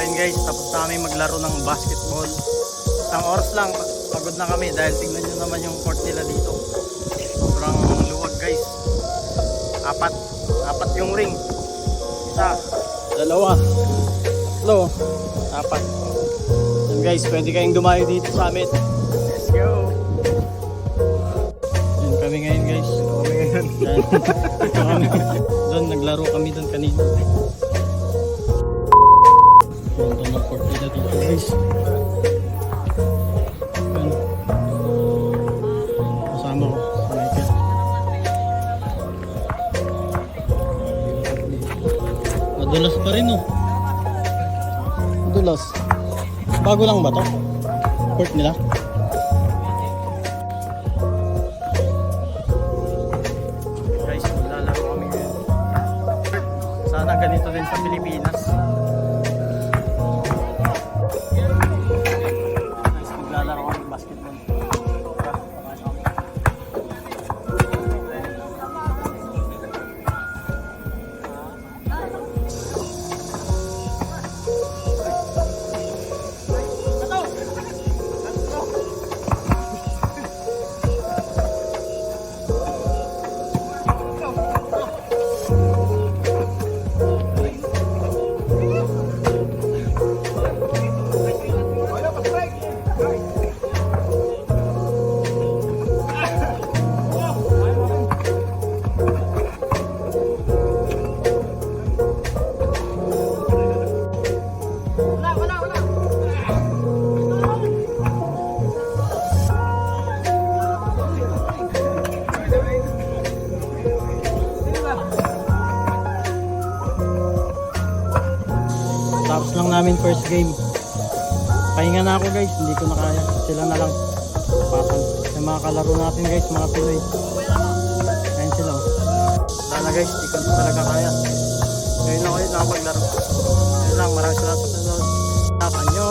ayun guys, tapos na kami maglaro ng basketball. Isang oras lang, pagod na kami dahil tingnan nyo naman yung court nila dito. Sobrang luwag guys. Apat yung ring. Isa, dalawa, tatlo, apat. Yan guys, pwede kayong dumayo dito sa amin. Let's go! Yan kami ngayon guys. Doon, naglaro kami doon kanina. Punta ng court nila dito guys. Yan. Kasama ko sa Michael. Madulas pa rin oh. Madulas. Bago lang ba to? Court nila? Guys, maglalaro kami ngayon. Sana ganito din sa Pilipinas. Guys, maglalaro kami basketball. Tapos lang namin first game. Pahinga na ako guys, hindi ko na kaya. Sila na lang. Tapatan. Yung mga kalaro natin guys, mga Pinoy. Ayun sila oh. Sana guys, hindi ko na talaga kaya. Ngayon lang ulit nakapaglaro. Ayun lang, maraming salamat sa panonood. Tapan nyo.